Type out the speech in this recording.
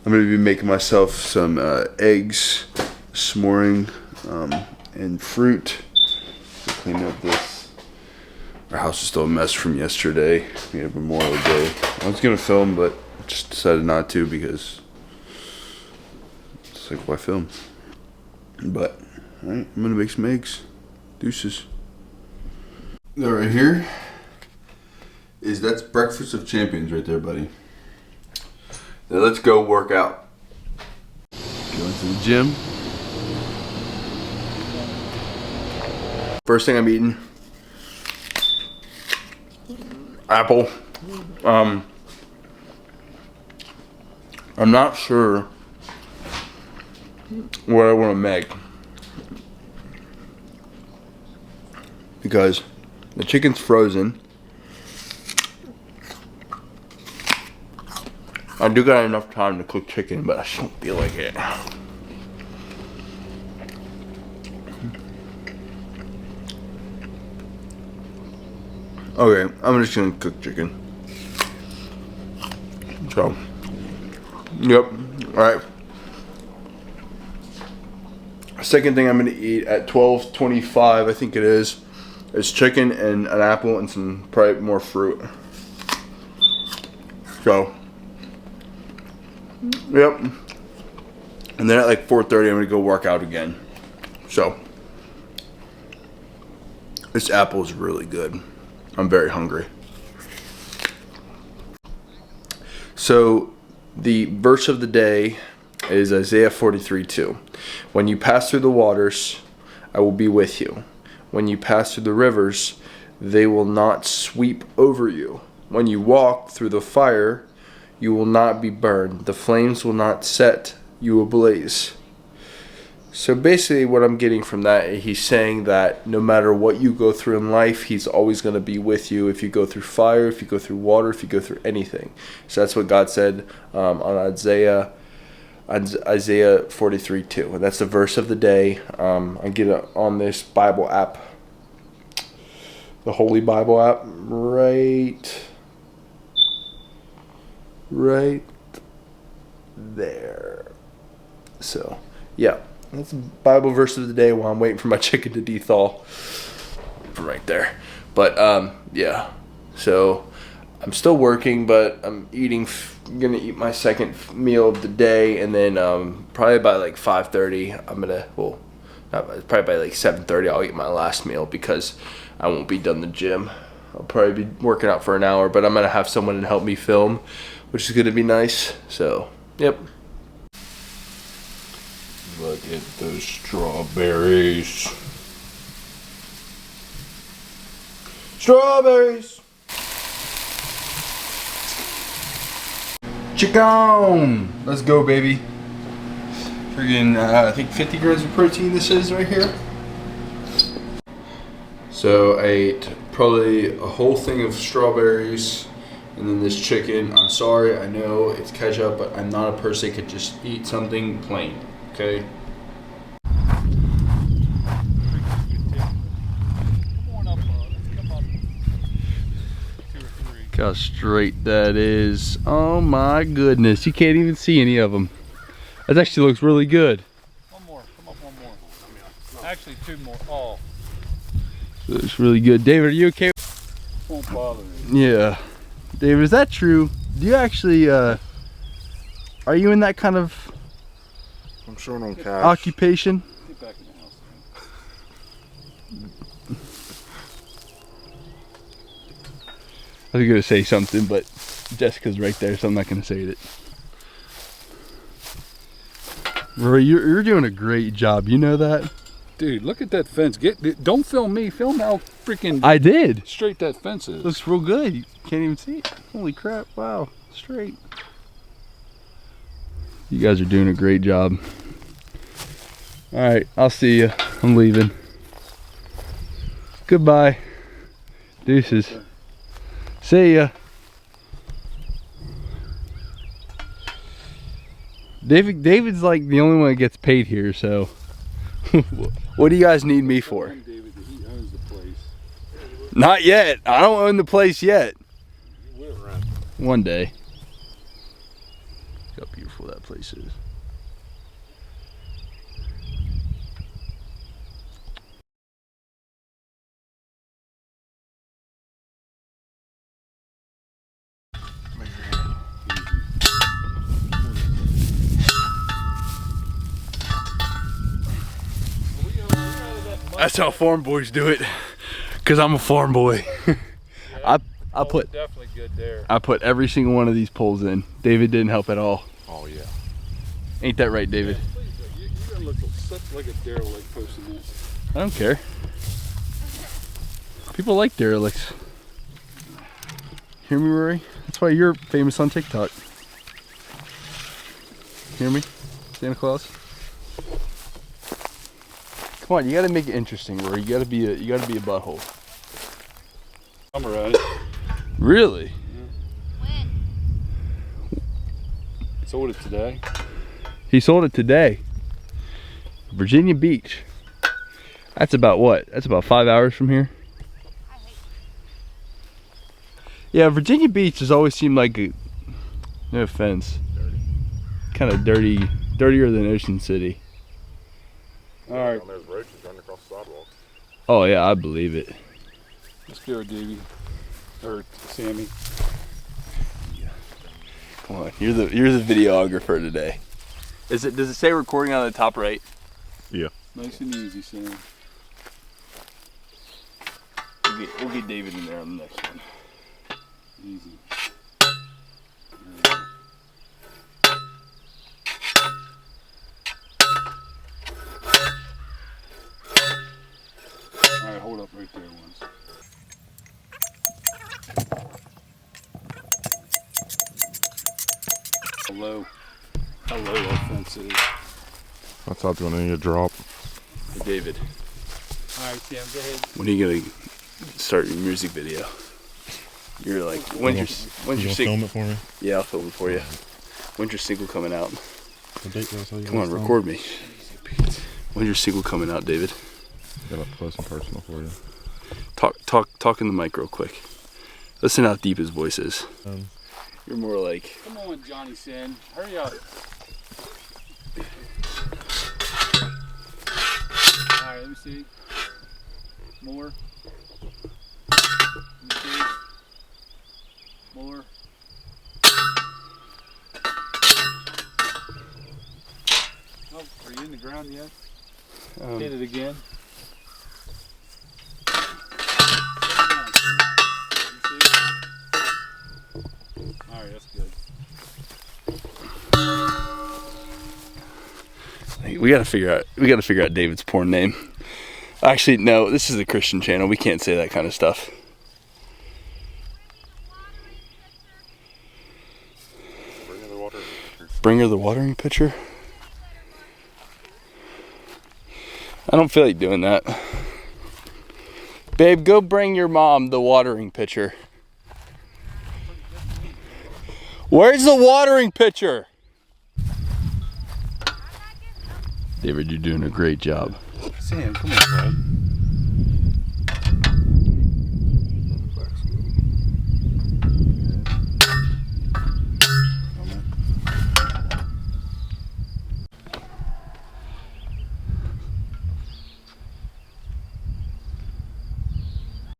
I'm gonna be making myself some eggs this morning and fruit to clean up this. Our house is still a mess from yesterday. We had Memorial Day. I was gonna film, but just decided not to because it's like, why film? But all right, I'm gonna make some eggs. Deuces. That right here that's Breakfast of Champions right there, buddy. Now let's go work out. Going to the gym. First thing I'm eating, apple. I'm not sure what I want to make because the chicken's frozen. I do got enough time to cook chicken, but I just don't feel like it. Okay, I'm just gonna cook chicken. So, yep, alright. Second thing I'm gonna eat at 12:25, I think it is chicken and an apple and some probably more fruit. So, yep. And then at like 4:30, I'm gonna go work out again. So, this apple is really good. I'm very hungry. So, the verse of the day is Isaiah 43:2. When you pass through the waters, I will be with you. When you pass through the rivers, they will not sweep over you. When you walk through the fire, you will not be burned. The flames will not set you ablaze. So basically what I'm getting from that, he's saying that no matter what you go through in life, he's always going to be with you. If you go through fire, if you go through water, if you go through anything. So that's what God said on Isaiah 43:2. And that's the verse of the day. I get it on this Bible app, the Holy Bible app, right there. So, yeah. That's the Bible verse of the day while I'm waiting for my chicken to dethaw from right there. But, yeah. So, I'm still working, but I'm gonna eat my second meal of the day. And then, probably by like 5:30, probably by like 7:30, I'll eat my last meal because I won't be done the gym. I'll probably be working out for an hour, but I'm gonna have someone to help me film, which is gonna be nice. So, yep. Look at those strawberries. Strawberries! Chicken! Let's go, baby. Friggin', I think 50 grams of protein this is right here. So I ate probably a whole thing of strawberries and then this chicken. I'm sorry, I know it's ketchup, but I'm not a person that could just eat something plain. Okay. Look how straight that is. Oh my goodness. You can't even see any of them. That actually looks really good. One more. Come up one more. Actually, two more. Oh. Looks really good. David, are you okay? Won't bother me. Yeah. David, is that true? Do you actually, are you in that kind of I'm short on cash. occupation? Get back in the house. I was gonna say something, but Jessica's right there, so I'm not gonna say it. Rory, you're doing a great job. You know that? Dude, look at that fence. Don't film me. Film how freaking I did. straight that fence is. Looks real good. You can't even see it. Holy crap! Wow, straight. You guys are doing a great job. All right, I'll see you. I'm leaving. Goodbye. Deuces. See ya. David's like the only one that gets paid here, so what do you guys need me for? David, he owns the place. Not yet. I don't own the place yet. You will, right? One day. Look how beautiful beautiful that place is. That's how farm boys do it, cause I'm a farm boy. I put definitely good there. I put every single one of these poles in. David didn't help at all. Oh yeah. Ain't that right, David? You're gonna look such like a derelict posting this. I don't care. People like derelicts. Hear me, Rory? That's why you're famous on TikTok. Hear me, Santa Claus? Come on, you gotta make it interesting, Rory. You gotta be a butthole. I'm alright. Really? Sold it today. He sold it today. Virginia Beach. That's about what? That's about 5 hours from here. Yeah, Virginia Beach has always seemed like a, no offense, kind of dirty, dirtier than Ocean City. Alright, There's roaches running across the sidewalk. Oh yeah, I believe it. let's go, Davey. Or Sammy. Come on, you're the videographer today. Does it say recording on the top right? Yeah. Nice and easy, Sam. We'll get David in there on the next one. Easy. Alright, hold up right there once. Hello, offensive. I thought you wanted to drop. Hey, David, Alright, Sam, go ahead. when are you gonna start your music video? You're like, when's your You single? film it for me? Yeah, I'll film it for you. When's your single coming out? The date that I tell you Come on, last time? record me. When's your single coming out, David? Got up close and personal for you. Talk in the mic real quick. Listen how deep his voice is. Um, You're more like, Come on, Johnny Sin. Hurry up. Alright, let me see. More. Let me see. More. Oh, are you in the ground yet? Hit it again. Alright, that's good. we gotta figure out David's porn name. Actually, no, this is a Christian channel. We can't say that kind of stuff. Bring her the water. Bring her the watering pitcher. I don't feel like doing that. Babe, go bring your mom the watering pitcher. Where's the watering pitcher? David, you're doing a great job. Sam, come on, bud.